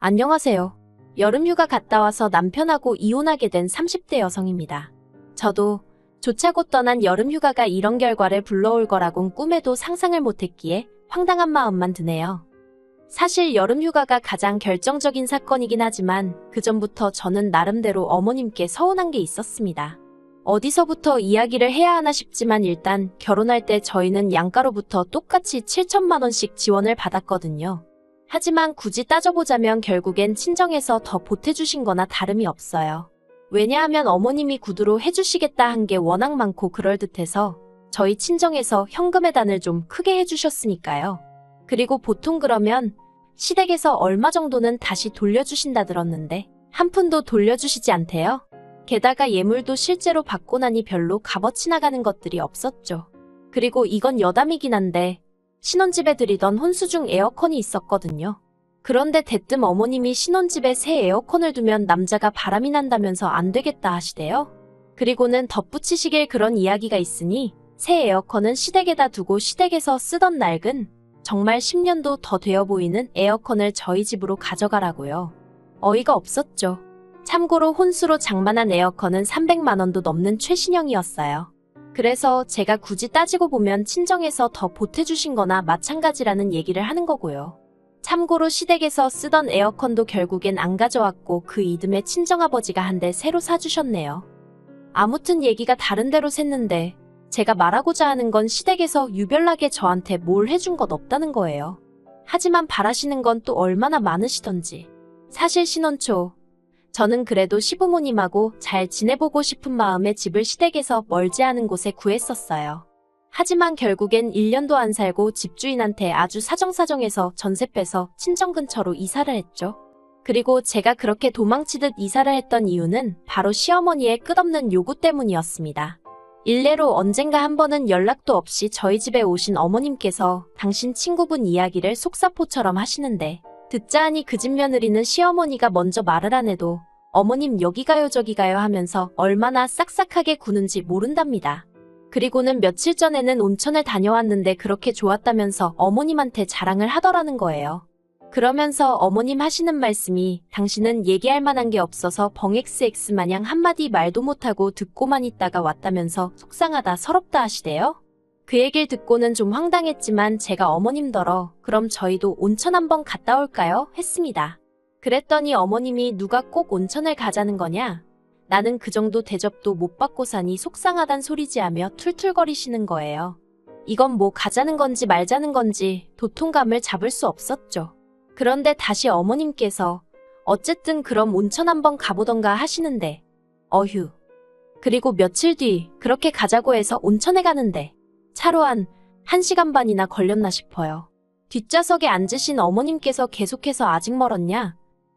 안녕하세요. 여름휴가 갔다 와서 남편하고 이혼하게 된 30대 여성입니다. 저도 조차고 떠난 여름휴가가 이런 결과를 불러올 거라곤 꿈에도 상상을 못했기에 황당한 마음만 드네요. 사실 여름휴가가 가장 결정적인 사건이긴 하지만 그 전부터 저는 나름대로 어머님께 서운한 게 있었습니다. 어디서부터 이야기를 해야 하나 싶지만 일단 결혼할 때 저희는 양가로부터 똑같이 7천만 원씩 지원을 받았거든요. 하지만 굳이 따져보자면 결국엔 친정에서 더 보태주신 거나 다름이 없어요. 왜냐하면 어머님이 구두로 해주시겠다 한 게 워낙 많고 그럴듯해서 저희 친정에서 현금의 단을 좀 크게 해주셨으니까요. 그리고 보통 그러면 시댁에서 얼마 정도는 다시 돌려주신다 들었는데 한 푼도 돌려주시지 않대요. 게다가 예물도 실제로 받고 나니 별로 값어치 나가는 것들이 없었죠. 그리고 이건 여담이긴 한데 신혼집에 들이던 혼수중 에어컨이 있었거든요. 그런데 대뜸 어머님이 신혼집에 새 에어컨을 두면 남자가 바람이 난다면서 안 되겠다 하시대요. 그리고는 덧붙이시길 그런 이야기가 있으니 새 에어컨은 시댁에다 두고 시댁에서 쓰던 낡은 정말 10년도 더 되어 보이는 에어컨을 저희 집으로 가져가라고요. 어이가 없었죠. 참고로 혼수로 장만한 에어컨은 300만 원도 넘는 최신형이었어요. 그래서 제가 굳이 따지고 보면 친정에서 더 보태주신 거나 마찬가지라는 얘기를 하는 거고요. 참고로 시댁에서 쓰던 에어컨도 결국엔 안 가져왔고 그 이듬해 친정아버지가 한 대 새로 사주셨네요. 아무튼 얘기가 다른 데로 샜는데 제가 말하고자 하는 건 시댁에서 유별나게 저한테 뭘 해준 것 없다는 거예요. 하지만 바라시는 건 또 얼마나 많으시던지. 사실 신혼 초 저는 그래도 시부모님하고 잘 지내보고 싶은 마음에 집을 시댁에서 멀지 않은 곳에 구했었어요. 하지만 결국엔 1년도 안 살고 집주인한테 아주 사정사정해서 전세 빼서 친정 근처로 이사를 했죠. 그리고 제가 그렇게 도망치듯 이사를 했던 이유는 바로 시어머니의 끝없는 요구 때문이었습니다. 일례로 언젠가 한 번은 연락도 없이 저희 집에 오신 어머님께서 당신 친구분 이야기를 속사포처럼 하시는데 듣자 하니 그 집 며느리는 시어머니가 먼저 말을 안 해도 어머님 여기 가요 저기 가요 하면서 얼마나 싹싹하게 구는지 모른답니다. 그리고는 며칠 전에는 온천을 다녀왔는데 그렇게 좋았다면서 어머님한테 자랑을 하더라는 거예요. 그러면서 어머님 하시는 말씀이 당신은 얘기할 만한 게 없어서 벙XX 마냥 한마디 말도 못하고 듣고만 있다가 왔다면서 속상하다 서럽다 하시대요. 그 얘기를 듣고는 좀 황당했지만 제가 어머님더러 그럼 저희도 온천 한번 갔다 올까요? 했습니다. 그랬더니 어머님이 누가 꼭 온천을 가자는 거냐? 나는 그 정도 대접도 못 받고 사니 속상하단 소리지 하며 툴툴거리시는 거예요. 이건 뭐 가자는 건지 말자는 건지 도통감을 잡을 수 없었죠. 그런데 다시 어머님께서 어쨌든 그럼 온천 한번 가보던가 하시는데 어휴. 그리고 며칠 뒤 그렇게 가자고 해서 온천에 가는데 차로 한 1시간 반이나 걸렸나 싶어요. 뒷좌석에 앉으신 어머님께서 계속해서 아직 멀었냐?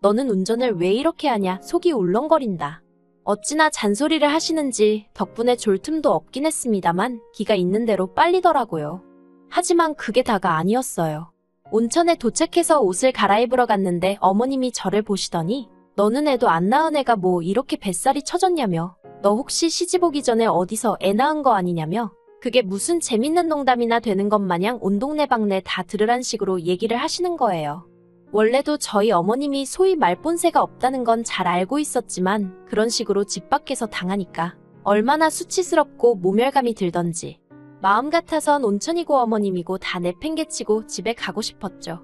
너는 운전을 왜 이렇게 하냐? 속이 울렁거린다. 어찌나 잔소리를 하시는지 덕분에 졸 틈도 없긴 했습니다만 기가 있는 대로 빨리더라고요. 하지만 그게 다가 아니었어요. 온천에 도착해서 옷을 갈아입으러 갔는데 어머님이 저를 보시더니 너는 애도 안 낳은 애가 뭐 이렇게 뱃살이 처졌냐며 너 혹시 시집 오기 전에 어디서 애 낳은 거 아니냐며 그게 무슨 재밌는 농담이나 되는 것 마냥 온 동네 방네 다 들으란 식으로 얘기를 하시는 거예요. 원래도 저희 어머님이 소위 말본새가 없다는 건 잘 알고 있었지만 그런 식으로 집 밖에서 당하니까 얼마나 수치스럽고 모멸감이 들던지 마음 같아선 온천이고 어머님이고 다 내팽개치고 집에 가고 싶었죠.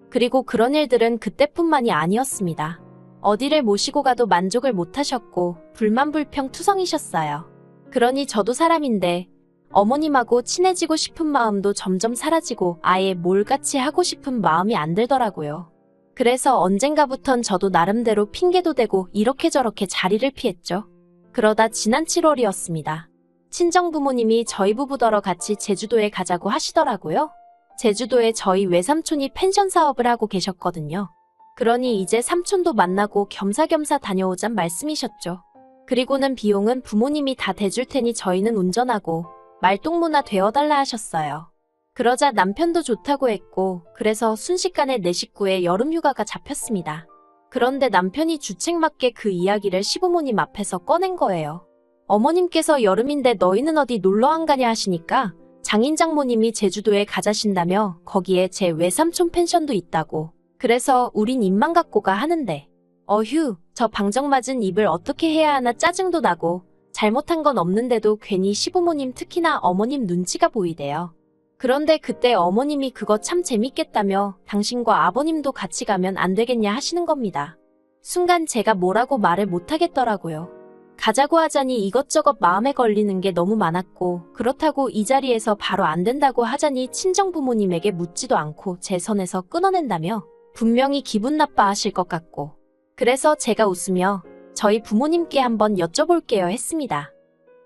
그리고 그런 일들은 그때뿐만이 아니었습니다. 어디를 모시고 가도 만족을 못하셨고 불만불평투성이셨어요. 그러니 저도 사람인데 어머님하고 친해지고 싶은 마음도 점점 사라지고 아예 뭘 같이 하고 싶은 마음이 안 들더라고요. 그래서 언젠가부턴 저도 나름대로 핑계도 대고 이렇게 저렇게 자리를 피했죠. 그러다 지난 7월이었습니다. 친정부모님이 저희 부부더러 같이 제주도에 가자고 하시더라고요. 제주도에 저희 외삼촌이 펜션 사업을 하고 계셨거든요. 그러니 이제 삼촌도 만나고 겸사겸사 다녀오잔 말씀이셨죠. 그리고는 비용은 부모님이 다 대줄 테니 저희는 운전하고 말동무나 되어달라 하셨어요. 그러자 남편도 좋다고 했고 그래서 순식간에 내 식구의 여름휴가가 잡혔습니다. 그런데 남편이 주책맞게 그 이야기를 시부모님 앞에서 꺼낸 거예요. 어머님께서 여름인데 너희는 어디 놀러 안 가냐 하시니까 장인장모님이 제주도에 가자신다며 거기에 제 외삼촌 펜션도 있다고 그래서 우린 입만 갖고가 하는데 어휴, 저 방정 맞은 입을 어떻게 해야 하나 짜증도 나고 잘못한 건 없는데도 괜히 시부모님 특히나 어머님 눈치가 보이대요. 그런데 그때 어머님이 그거 참 재밌겠다며 당신과 아버님도 같이 가면 안 되겠냐 하시는 겁니다. 순간 제가 뭐라고 말을 못하겠더라고요. 가자고 하자니 이것저것 마음에 걸리는 게 너무 많았고 그렇다고 이 자리에서 바로 안 된다고 하자니 친정부모님에게 묻지도 않고 제 선에서 끊어낸다며 분명히 기분 나빠하실 것 같고 그래서 제가 웃으며 저희 부모님께 한번 여쭤볼게요 했습니다.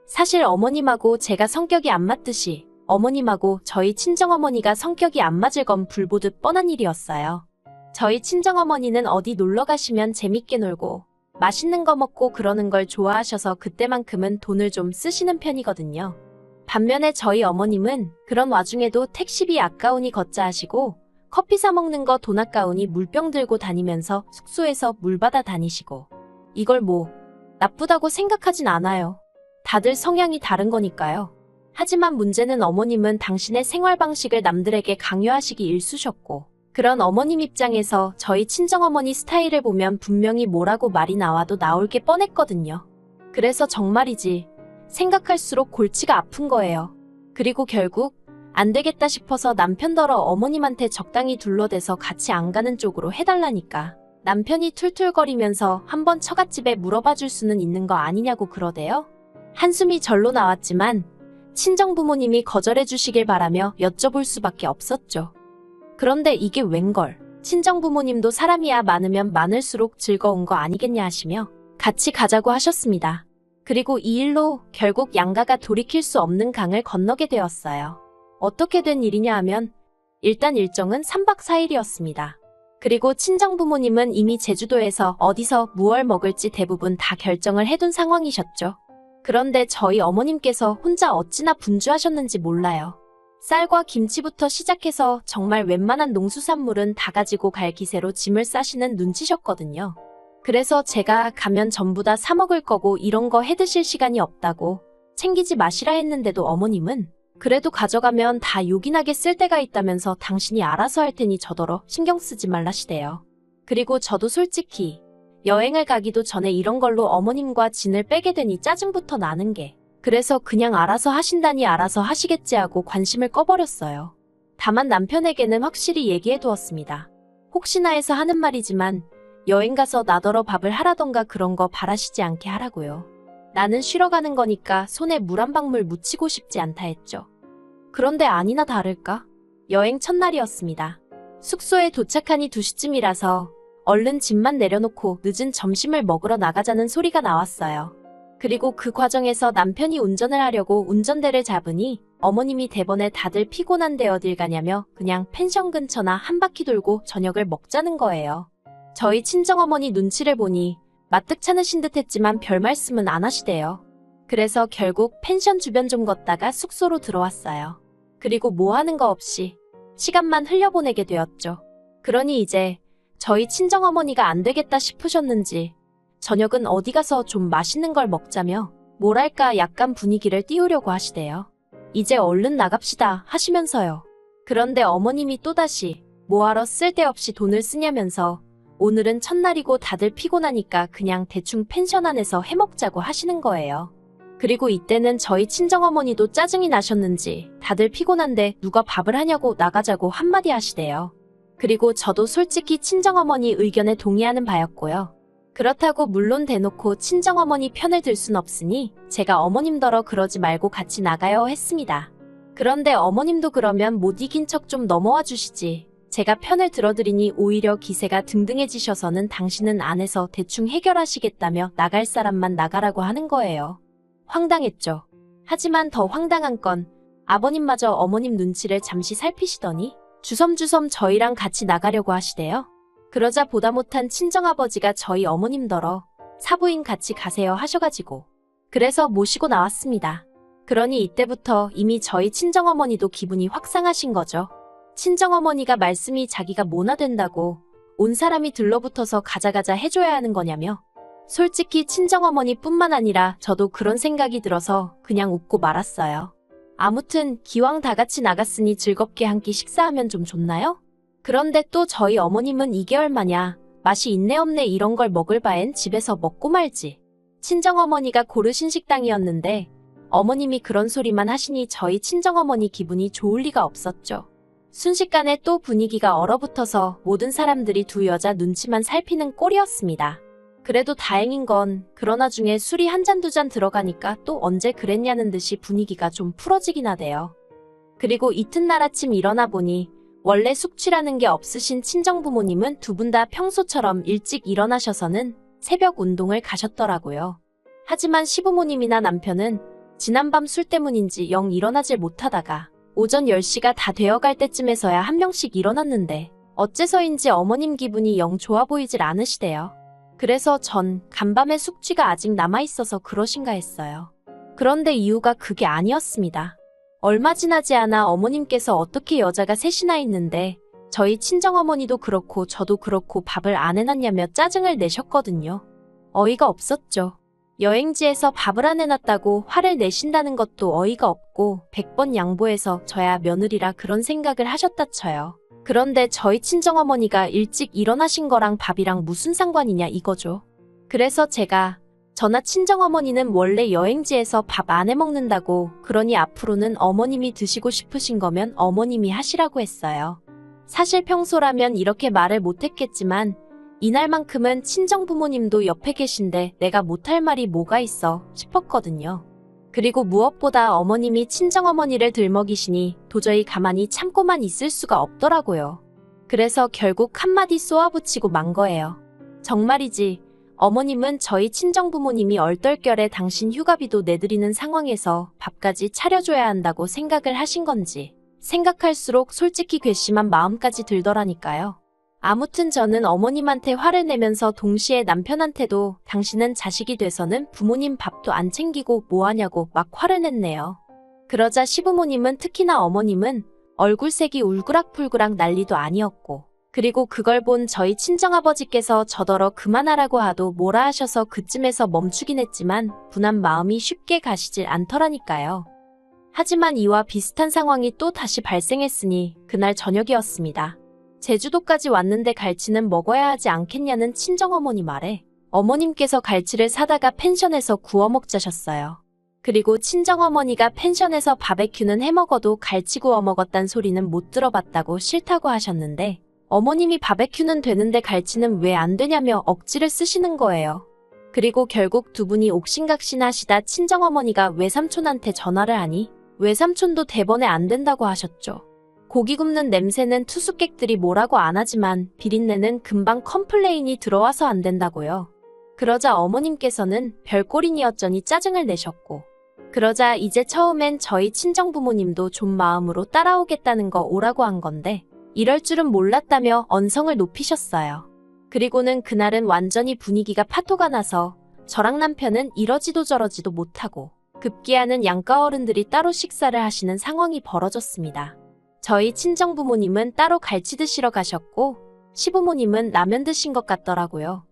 사실 어머님하고 제가 성격이 안 맞듯이 어머님하고 저희 친정어머니가 성격이 안 맞을 건 불보듯 뻔한 일이었어요. 저희 친정어머니는 어디 놀러 가시면 재밌게 놀고 맛있는 거 먹고 그러는 걸 좋아하셔서 그때만큼은 돈을 좀 쓰시는 편이거든요. 반면에 저희 어머님은 그런 와중에도 택시비 아까우니 걷자 하시고 커피 사 먹는 거 돈 아까우니 물병 들고 다니면서 숙소에서 물 받아 다니시고 이걸 뭐 나쁘다고 생각하진 않아요. 다들 성향이 다른 거니까요. 하지만 문제는 어머님은 당신의 생활 방식을 남들에게 강요하시기 일쑤셨고 그런 어머님 입장에서 저희 친정어머니 스타일을 보면 분명히 뭐라고 말이 나와도 나올 게 뻔했거든요. 그래서 정말이지 생각할수록 골치가 아픈 거예요. 그리고 결국 안 되겠다 싶어서 남편더러 어머님한테 적당히 둘러대서 같이 안 가는 쪽으로 해달라니까 남편이 툴툴거리면서 한번 처갓집에 물어봐 줄 수는 있는 거 아니냐고 그러대요. 한숨이 절로 나왔지만 친정부모님이 거절해 주시길 바라며 여쭤볼 수밖에 없었죠. 그런데 이게 웬걸 친정부모님도 사람이야 많으면 많을수록 즐거운 거 아니겠냐 하시며 같이 가자고 하셨습니다. 그리고 이 일로 결국 양가가 돌이킬 수 없는 강을 건너게 되었어요. 어떻게 된 일이냐 하면 일단 일정은 3박 4일이었습니다. 그리고 친정부모님은 이미 제주도에서 어디서 무얼 먹을지 대부분 다 결정을 해둔 상황이셨죠. 그런데 저희 어머님께서 혼자 어찌나 분주하셨는지 몰라요. 쌀과 김치부터 시작해서 정말 웬만한 농수산물은 다 가지고 갈 기세로 짐을 싸시는 눈치셨거든요. 그래서 제가 가면 전부 다 사 먹을 거고 이런 거 해드실 시간이 없다고 챙기지 마시라 했는데도 어머님은 그래도 가져가면 다 요긴하게 쓸 데가 있다면서 당신이 알아서 할 테니 저더러 신경 쓰지 말라시대요. 그리고 저도 솔직히 여행을 가기도 전에 이런 걸로 어머님과 진을 빼게 되니 짜증부터 나는 게 그래서 그냥 알아서 하신다니 알아서 하시겠지 하고 관심을 꺼버렸어요. 다만 남편에게는 확실히 얘기해 두었습니다. 혹시나 해서 하는 말이지만 여행 가서 나더러 밥을 하라던가 그런 거 바라시지 않게 하라고요. 나는 쉬러 가는 거니까 손에 물 한 방울 묻히고 싶지 않다 했죠. 그런데 아니나 다를까? 여행 첫날이었습니다. 숙소에 도착하니 2시쯤이라서 얼른 짐만 내려놓고 늦은 점심을 먹으러 나가자는 소리가 나왔어요. 그리고 그 과정에서 남편이 운전을 하려고 운전대를 잡으니 어머님이 대번에 다들 피곤한데 어딜 가냐며 그냥 펜션 근처나 한 바퀴 돌고 저녁을 먹자는 거예요. 저희 친정어머니 눈치를 보니 마뜩 차으신 듯 했지만 별 말씀은 안 하시대요. 그래서 결국 펜션 주변 좀 걷다가 숙소로 들어왔어요. 그리고 뭐 하는 거 없이 시간만 흘려보내게 되었죠. 그러니 이제 저희 친정어머니가 안 되겠다 싶으셨는지 저녁은 어디 가서 좀 맛있는 걸 먹자며 뭐랄까 약간 분위기를 띄우려고 하시대요. 이제 얼른 나갑시다 하시면서요. 그런데 어머님이 또다시 뭐하러 쓸데없이 돈을 쓰냐면서 오늘은 첫날이고 다들 피곤하니까 그냥 대충 펜션 안에서 해먹자고 하시는 거예요. 그리고 이때는 저희 친정어머니도 짜증이 나셨는지 다들 피곤한데 누가 밥을 하냐고 나가자고 한마디 하시대요. 그리고 저도 솔직히 친정어머니 의견에 동의하는 바였고요. 그렇다고 물론 대놓고 친정어머니 편을 들 순 없으니 제가 어머님더러 그러지 말고 같이 나가요 했습니다. 그런데 어머님도 그러면 못 이긴 척 좀 넘어와 주시지. 제가 편을 들어드리니 오히려 기세가 등등해지셔서는 당신은 안에서 대충 해결하시겠다며 나갈 사람만 나가라고 하는 거예요. 황당했죠. 하지만 더 황당한 건 아버님마저 어머님 눈치를 잠시 살피시더니 주섬주섬 저희랑 같이 나가려고 하시대요. 그러자 보다 못한 친정아버지가 저희 어머님더러 사부인 같이 가세요 하셔가지고 그래서 모시고 나왔습니다. 그러니 이때부터 이미 저희 친정어머니도 기분이 확 상하신 거죠. 친정어머니가 말씀이 자기가 뭐나 된다고 온 사람이 들러붙어서 가자가자 해줘야 하는 거냐며 솔직히 친정어머니뿐만 아니라 저도 그런 생각이 들어서 그냥 웃고 말았어요. 아무튼 기왕 다 같이 나갔으니 즐겁게 한 끼 식사하면 좀 좋나요? 그런데 또 저희 어머님은 이게 얼마냐, 맛이 있네 없네 이런 걸 먹을 바엔 집에서 먹고 말지. 친정어머니가 고르신 식당이었는데 어머님이 그런 소리만 하시니 저희 친정어머니 기분이 좋을 리가 없었죠. 순식간에 또 분위기가 얼어붙어서 모든 사람들이 두 여자 눈치만 살피는 꼴이었습니다. 그래도 다행인 건 그런 와중에 술이 한 잔 두 잔 들어가니까 또 언제 그랬냐는 듯이 분위기가 좀 풀어지긴 하대요. 그리고 이튿날 아침 일어나 보니 원래 숙취라는 게 없으신 친정부모님은 두 분 다 평소처럼 일찍 일어나셔서는 새벽 운동을 가셨더라고요. 하지만 시부모님이나 남편은 지난밤 술 때문인지 영 일어나질 못하다가 오전 10시가 다 되어갈 때쯤에서야 한 명씩 일어났는데 어째서인지 어머님 기분이 영 좋아 보이질 않으시대요. 그래서 전 간밤에 숙취가 아직 남아있어서 그러신가 했어요. 그런데 이유가 그게 아니었습니다. 얼마 지나지 않아 어머님께서 어떻게 여자가 셋이나 있는데 저희 친정어머니도 그렇고 저도 그렇고 밥을 안 해놨냐며 짜증을 내셨거든요. 어이가 없었죠. 여행지에서 밥을 안 해놨다고 화를 내신다는 것도 어이가 없고 100번 양보해서 저야 며느리라 그런 생각을 하셨다 쳐요. 그런데 저희 친정어머니가 일찍 일어나신 거랑 밥이랑 무슨 상관이냐 이거죠. 그래서 제가 저나 친정어머니는 원래 여행지에서 밥 안 해먹는다고 그러니 앞으로는 어머님이 드시고 싶으신 거면 어머님이 하시라고 했어요. 사실 평소라면 이렇게 말을 못했겠지만 이날만큼은 친정부모님도 옆에 계신데 내가 못할 말이 뭐가 있어 싶었거든요. 그리고 무엇보다 어머님이 친정어머니를 들먹이시니 도저히 가만히 참고만 있을 수가 없더라고요. 그래서 결국 한마디 쏘아붙이고 만 거예요. 정말이지 어머님은 저희 친정부모님이 얼떨결에 당신 휴가비도 내드리는 상황에서 밥까지 차려줘야 한다고 생각을 하신 건지 생각할수록 솔직히 괘씸한 마음까지 들더라니까요. 아무튼 저는 어머님한테 화를 내면서 동시에 남편한테도 당신은 자식이 돼서는 부모님 밥도 안 챙기고 뭐하냐고 막 화를 냈네요. 그러자 시부모님은 특히나 어머님은 얼굴색이 울그락불그락 난리도 아니었고 그리고 그걸 본 저희 친정아버지께서 저더러 그만하라고 하도 뭐라 하셔서 그쯤에서 멈추긴 했지만 분한 마음이 쉽게 가시질 않더라니까요. 하지만 이와 비슷한 상황이 또 다시 발생했으니 그날 저녁이었습니다. 제주도까지 왔는데 갈치는 먹어야 하지 않겠냐는 친정어머니 말에 어머님께서 갈치를 사다가 펜션에서 구워 먹자셨어요. 그리고 친정어머니가 펜션에서 바베큐는 해먹어도 갈치 구워 먹었단 소리는 못 들어봤다고 싫다고 하셨는데 어머님이 바베큐는 되는데 갈치는 왜 안 되냐며 억지를 쓰시는 거예요. 그리고 결국 두 분이 옥신각신 하시다 친정어머니가 외삼촌한테 전화를 하니 외삼촌도 대번에 안 된다고 하셨죠. 고기 굽는 냄새는 투숙객들이 뭐라고 안 하지만 비린내는 금방 컴플레인이 들어와서 안 된다고요. 그러자 어머님께서는 별꼴이니어쩌니 짜증을 내셨고 그러자 이제 처음엔 저희 친정부모님도 좀 마음으로 따라오겠다는 거 오라고 한 건데 이럴 줄은 몰랐다며 언성을 높이셨어요. 그리고는 그날은 완전히 분위기가 파토가 나서 저랑 남편은 이러지도 저러지도 못하고 급기야는 양가 어른들이 따로 식사를 하시는 상황이 벌어졌습니다. 저희 친정부모님은 따로 갈치 드시러 가셨고 시부모님은 라면 드신 것 같더라고요.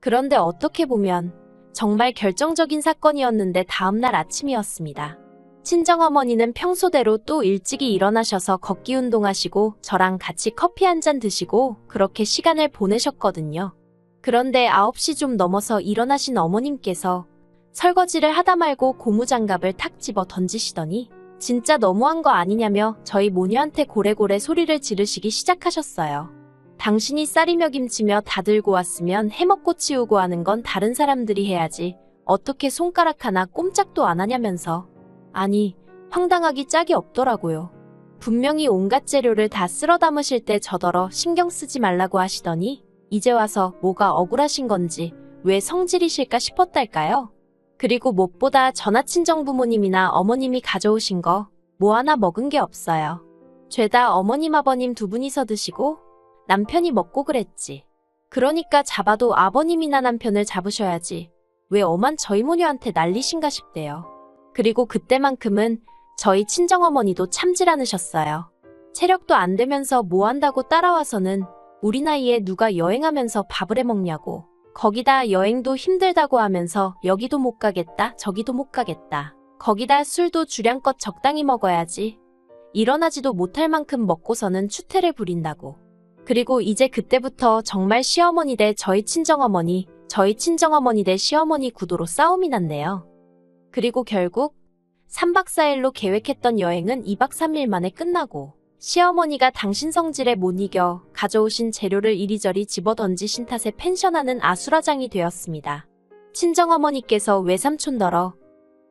그런데 어떻게 보면 정말 결정적인 사건이었는데 다음날 아침이었습니다. 친정어머니는 평소대로 또 일찍이 일어나셔서 걷기 운동하시고 저랑 같이 커피 한 잔 드시고 그렇게 시간을 보내셨거든요. 그런데 9시 좀 넘어서 일어나신 어머님께서 설거지를 하다 말고 고무장갑을 탁 집어 던지시더니 진짜 너무한 거 아니냐며 저희 모녀한테 고래고래 소리를 지르시기 시작하셨어요. 당신이 쌀이며 김치며 다 들고 왔으면 해먹고 치우고 하는 건 다른 사람들이 해야지 어떻게 손가락 하나 꼼짝도 안 하냐면서 아니 황당하기 짝이 없더라고요. 분명히 온갖 재료를 다 쓸어 담으실 때 저더러 신경 쓰지 말라고 하시더니 이제 와서 뭐가 억울하신 건지 왜 성질이실까 싶었달까요? 그리고 무엇보다 전하 친정부모님이나 어머님이 가져오신 거 뭐 하나 먹은 게 없어요. 죄다 어머님 아버님 두 분이서 드시고 남편이 먹고 그랬지. 그러니까 잡아도 아버님이나 남편을 잡으셔야지. 왜 엄한 저희 모녀한테 난리신가 싶대요. 그리고 그때만큼은 저희 친정어머니도 참질 않으셨어요. 체력도 안 되면서 뭐 한다고 따라와서는 우리 나이에 누가 여행하면서 밥을 해 먹냐고. 거기다 여행도 힘들다고 하면서 여기도 못 가겠다 저기도 못 가겠다. 거기다 술도 주량껏 적당히 먹어야지. 일어나지도 못할 만큼 먹고서는 추태를 부린다고. 그리고 이제 그때부터 정말 시어머니 대 저희 친정어머니, 저희 친정어머니 대 시어머니 구도로 싸움이 났네요. 그리고 결국 3박 4일로 계획했던 여행은 2박 3일 만에 끝나고 시어머니가 당신 성질에 못 이겨 가져오신 재료를 이리저리 집어던지신 탓에 펜션하는 아수라장이 되었습니다. 친정어머니께서 외삼촌더러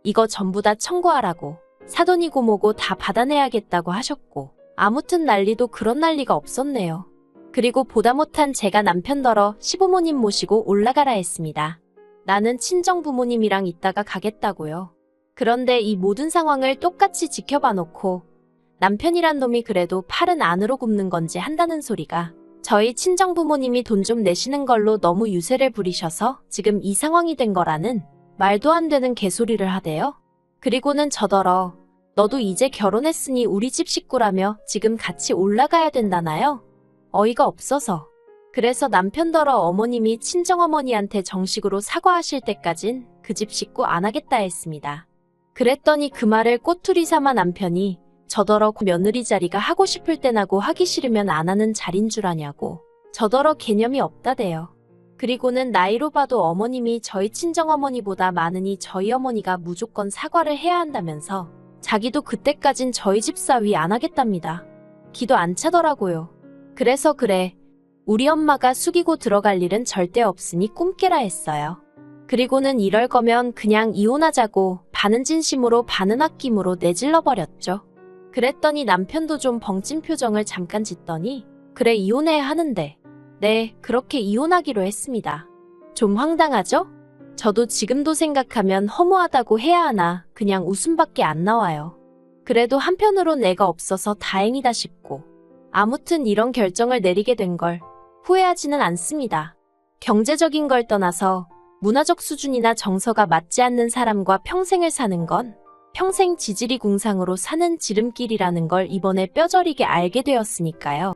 이거 전부 다 청구하라고 사돈이고 뭐고 다 받아내야겠다고 하셨고 아무튼 난리도 그런 난리가 없었네요. 그리고 보다 못한 제가 남편더러 시부모님 모시고 올라가라 했습니다. 나는 친정부모님이랑 있다가 가겠다고요. 그런데 이 모든 상황을 똑같이 지켜봐 놓고 남편이란 놈이 그래도 팔은 안으로 굽는 건지 한다는 소리가 저희 친정부모님이 돈 좀 내시는 걸로 너무 유세를 부리셔서 지금 이 상황이 된 거라는 말도 안 되는 개소리를 하대요. 그리고는 저더러 너도 이제 결혼했으니 우리 집 식구라며 지금 같이 올라가야 된다나요? 어이가 없어서. 그래서 남편더러 어머님이 친정어머니한테 정식으로 사과하실 때까진 그 집 식구 안 하겠다 했습니다. 그랬더니 그 말을 꼬투리 삼아 남편이 저더러 며느리 자리가 하고 싶을 땐하고 하기 싫으면 안 하는 자린 줄 아냐고 저더러 개념이 없다대요. 그리고는 나이로 봐도 어머님이 저희 친정어머니보다 많으니 저희 어머니가 무조건 사과를 해야 한다면서 자기도 그때까진 저희 집 사위 안 하겠답니다. 기도 안 차더라고요. 그래서 그래 우리 엄마가 숙이고 들어갈 일은 절대 없으니 꿈 깨라 했어요. 그리고는 이럴 거면 그냥 이혼하자고 반은 진심으로 반은 아낌으로 내질러 버렸죠. 그랬더니 남편도 좀 벙찐 표정을 잠깐 짓더니 그래 이혼해야 하는데 네 그렇게 이혼하기로 했습니다. 좀 황당하죠? 저도 지금도 생각하면 허무하다고 해야 하나 그냥 웃음밖에 안 나와요. 그래도 한편으론 애가 없어서 다행이다 싶고 아무튼 이런 결정을 내리게 된 걸 후회하지는 않습니다. 경제적인 걸 떠나서 문화적 수준이나 정서가 맞지 않는 사람과 평생을 사는 건 평생 지지리 궁상으로 사는 지름길이라는 걸 이번에 뼈저리게 알게 되었으니까요.